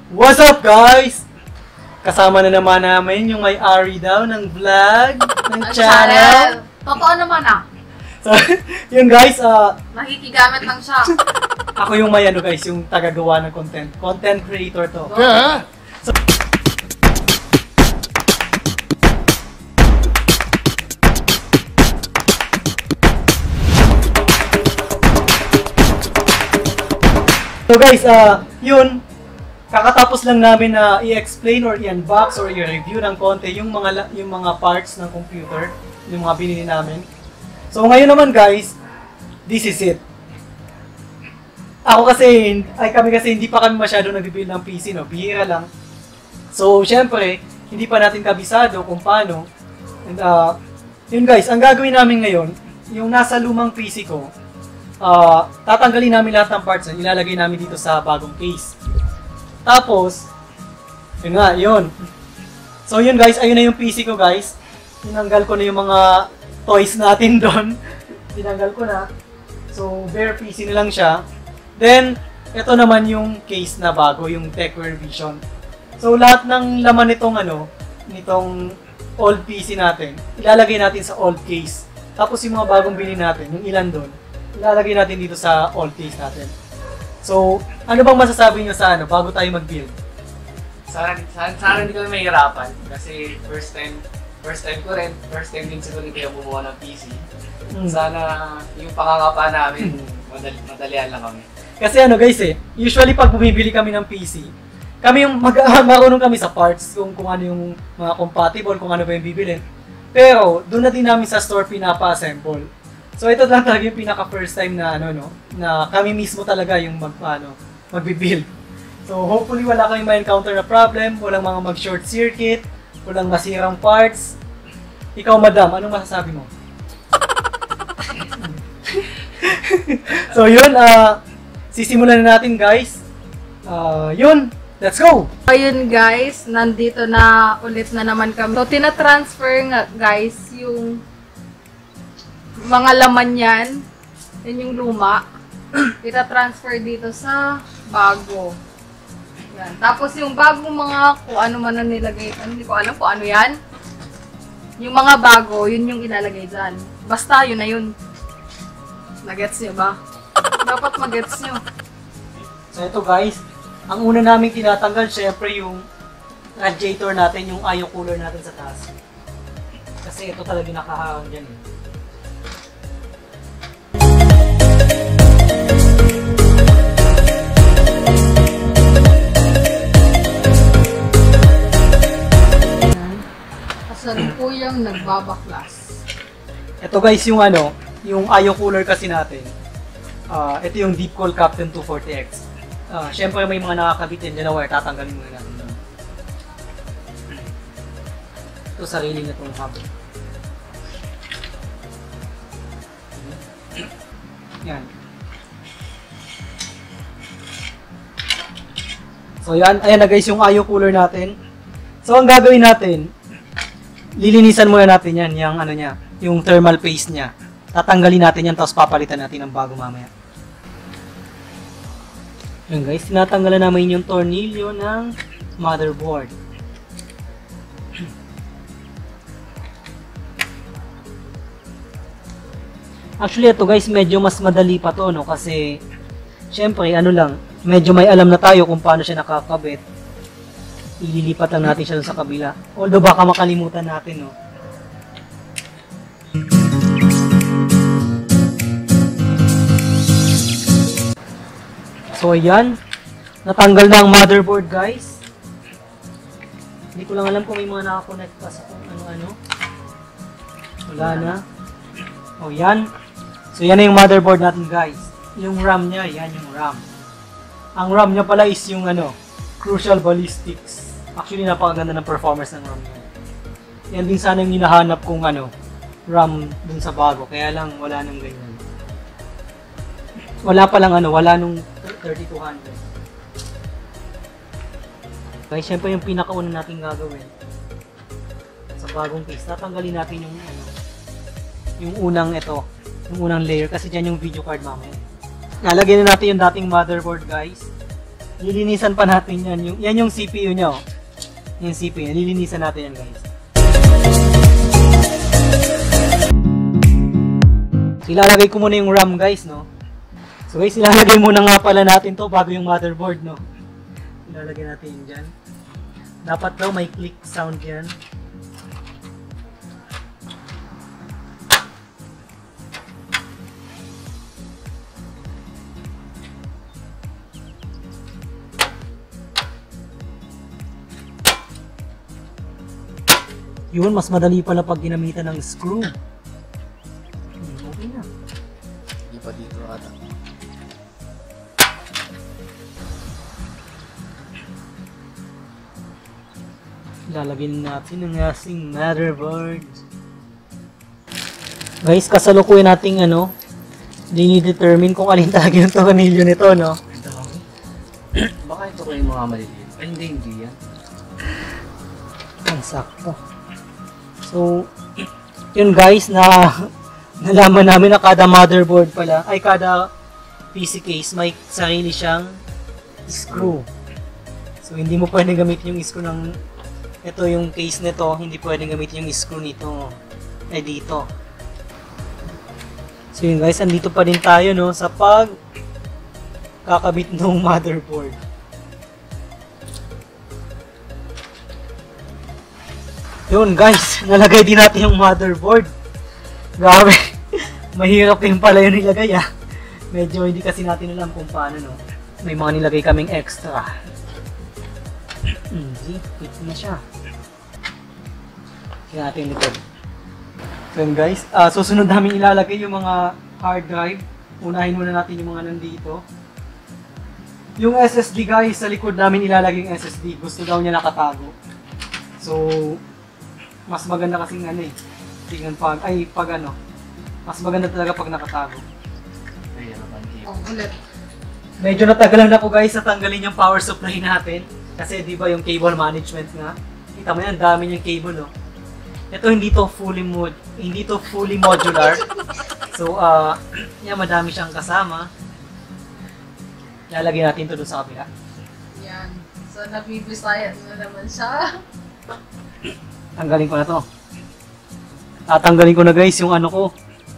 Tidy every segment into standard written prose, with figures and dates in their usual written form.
What's up guys? Kasama na naman namin yung may-ari daw ng vlog, ng channel. Totoo naman So, yun guys, Nakikigamit lang siya. ako yung may ano guys, yung tagagawa ng content. Content creator to. So, guys, yun, kakatapos lang namin na i-explain or i-unbox or i-review ng konti yung mga parts ng computer, yung mga binili namin. So ngayon naman guys, this is it. Kami kasi hindi pa kami masyado nag-build ng PC, no? Bihira lang. So syempre, hindi pa natin kabisado kung paano. And yun guys, ang gagawin namin ngayon, yung nasa lumang PC ko, tatanggalin namin lahat ng parts, ilalagay namin dito sa bagong case. Tapos, yun nga, yun. So yun guys, ayun na yung PC ko guys. Tinanggal ko na yung mga toys natin doon. Tinanggal ko na. So, bare PC na lang siya. Then, ito naman yung case na bago, yung Techwear Vision. So, lahat ng laman nitong old PC natin, ilalagay natin sa old case. Tapos yung mga bagong bili natin, yung ilan doon, ilalagay natin dito sa old case natin. So, ano bang masasabi nyo sa bago tayo mag-build? Sana hindi kami mahirapan kasi first time ko rin, first time din siguro kaya bumuha ng PC. Sana yung pangangapa namin, madalian lang kami. Kasi guys usually pag bumibili kami ng PC, kami yung marunong kami sa parts, kung ano yung mga compatible, kung ano ba yung bibilin. Pero, doon na din namin sa store pinapa-assemble. So ito lang talaga yung pinaka first time na na kami mismo talaga yung magbi-build. So hopefully wala kayong ma-encounter na problem, walang mga mag-short circuit, walang masirang parts. Ikaw madam, anong masasabi mo? So yun, sisimulan na natin guys. Yun, let's go! Ayun guys, nandito na ulit na naman kami. So tina-transfer nga guys yung mga laman yan, yun yung luma, ita-transfer dito sa bago. Yan. Tapos yung bagong mga kung ano man na nilagay, hindi ko alam kung ano yan. Yung mga bago, yun yung ilalagay dyan. Basta yun na yun. Nagets nyo ba? Dapat magets nyo. So ito guys, ang una namin tinatanggal syempre yung radiator natin, yung IO cooler natin sa taas. Kasi ito talaga nakahawang dyan eh. Kasalukuyang nagbabaklas. Ito guys yung yung IO cooler kasi natin. Ito yung Deepcool Captain 240X. Syempre may mga nakakabit yan dyan na wire, tatanggalin muna natin. Ito sarili na itong hub. Yan. So yan, ayan na guys yung IO cooler natin. So ang gagawin natin, lilinisan muna natin yan, yung thermal paste niya. Tatanggalin natin yan, tapos papalitan natin ng bago mamaya. Yan guys, tinatanggalan namin yung tornilyo ng motherboard. Actually ito guys, medyo mas madali pa to kasi syempre medyo may alam na tayo kung paano siya nakakabit. Ililipat lang natin siya sa kabila. Although baka makalimutan natin So ayan, natanggal na ang motherboard guys. Hindi ko lang alam kung may mga nakakonect pa sa kung ano-ano. Wala na. O yan. So yan na yung motherboard natin guys. Yung RAM niya, yan yung RAM. Ang RAM niya pala is yung Crucial Ballistics. Actually napakaganda ng performance ng RAM niya. Yan din sana yung hinahanap kong RAM dun sa bago. Kaya lang wala nang ganyan. Wala pa lang wala nung 3200. Guys, syempre yung pinakauna natin gagawin sa bagong case, tatanggalin natin yung unang layer kasi dyan yung video card mamaya. Lalagyan na natin yung dating motherboard guys. Lilinisan pa natin yan. Yan yung CPU niya, oh. Yung CPU niya. Lilinisan natin yan, guys. So, ilalagay ko muna yung RAM, guys, no? So, guys, ilalagay muna nga pala natin to bago yung motherboard, no? Ilalagay natin yun dyan. Dapat daw may click sound yan. Yun, mas madali pala pag ginamitan ng screw. Okay na. Hindi pa dito ata. Lalagyan natin ang ating motherboard. Guys, kasalukuyan nating dinidetermine kung alin talaga yung tornilyo nito, no? Baka ito ko yung mga maliliit. Ay, hindi yan. Ang sakto. So, yun guys, nalaman namin na kada motherboard pala, ay kada PC case, may sarili siyang screw. So, hindi mo pwedeng gamitin yung screw ng, ito yung case nito, hindi pwedeng gamitin yung screw nito, ay dito. So, yun guys, andito pa din tayo, no, sa pag kakabit ng motherboard. Yun guys, nalagay din natin yung motherboard. Grabe, mahirap din pala yun nilagay Medyo hindi kasi natin alam kung paano, no. May mga nilagay kaming extra. Fit na siya. Kaya natin ito. So yun guys, susunod namin ilalagay yung mga hard drive. Unahin muna natin yung mga nandito. Yung SSD guys, sa likod namin ilalagay yung SSD. Gusto daw niya nakatago. So, mas maganda kasing tingnan mas maganda talaga pag nakatago. Ulit. Medyo natagalan ako guys sa tanggalin yung power supply natin. Kasi di ba yung cable management nga. Kita mo yan, dami yung cable, no. Ito hindi to fully modular. So, yan, madami siyang kasama. Lalagyan natin ito doon sa kabila. Yan. So, nabibisaya na naman siya. Tanggalin ko na to. Tatanggalin ko na guys yung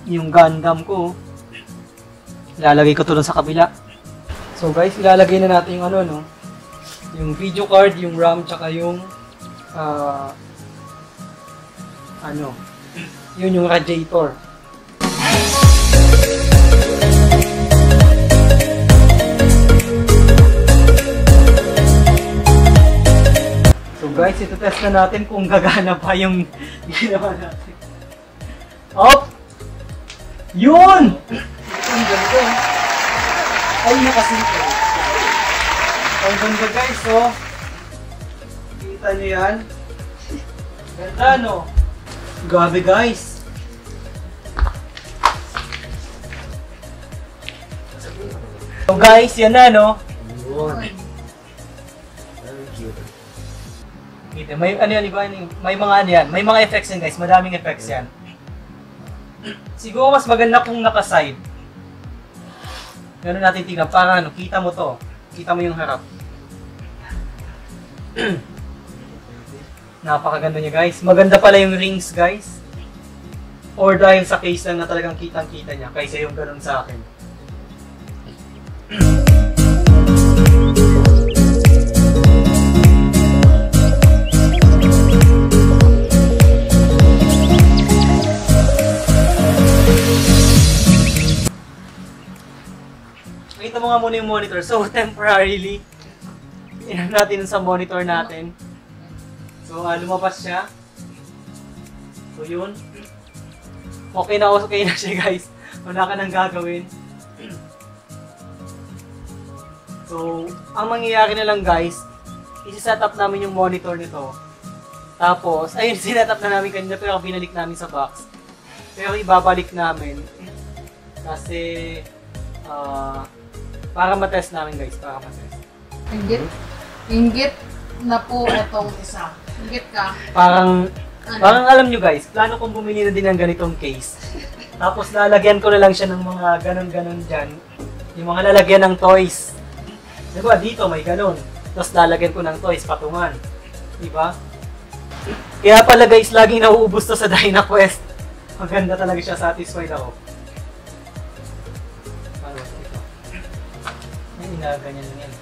yung Gundam ko. Ilalagay ko to doon sa kabila. So guys, ilalagay na natin yung yung video card, yung RAM, tsaka yung yun yung radiator. So guys, ito test na natin kung gagana pa yung ginawa natin. Op! Yun! Ang ganda. Ay, nakasimple. Ang ganda guys, so. Kita nyo yan. Ganda, no? Grabe guys. So guys, yan na, no? Kita, may may mga yan. May mga effects yan guys, madaming effects yan. Siguro mas maganda kung naka-side. Ganun natin tingnan para kita mo to. Kita mo yung harap. Napakaganda niya guys. Maganda pala yung rings guys. Or dahil sa case lang na talagang kitang-kita niya kaysa yung ganun sa akin. Kita mo nga muna yung monitor. So, temporarily, inan natin sa monitor natin. So, lumabas siya. So, yun. Okay na siya guys. Wala ka nang gagawin. So, ang mangyayari na lang guys, isi-set up namin yung monitor nito. Tapos, ayun, sinet-up na namin kanina pero binalik namin sa box. Pero ibabalik namin. Kasi, para matest namin guys, para matest. Inggit na po itong isa. Inggit ka. Parang alam nyo guys, plano kong bumili na din ng ganitong case. Tapos lalagyan ko na lang siya ng mga ganon-ganon dyan. Yung mga lalagyan ng toys. Diba, dito may ganun. Tapos lalagyan ko ng toys, patungan. Diba? Kaya pala guys, laging nauubos to sa DynaQuest. Maganda talaga siya, satisfied ako. Ano, ito. Ay, ganyan yan.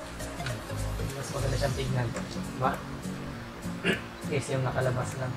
Mas maganda siyang tignan. Diba? Kasi yung nakalabas lang.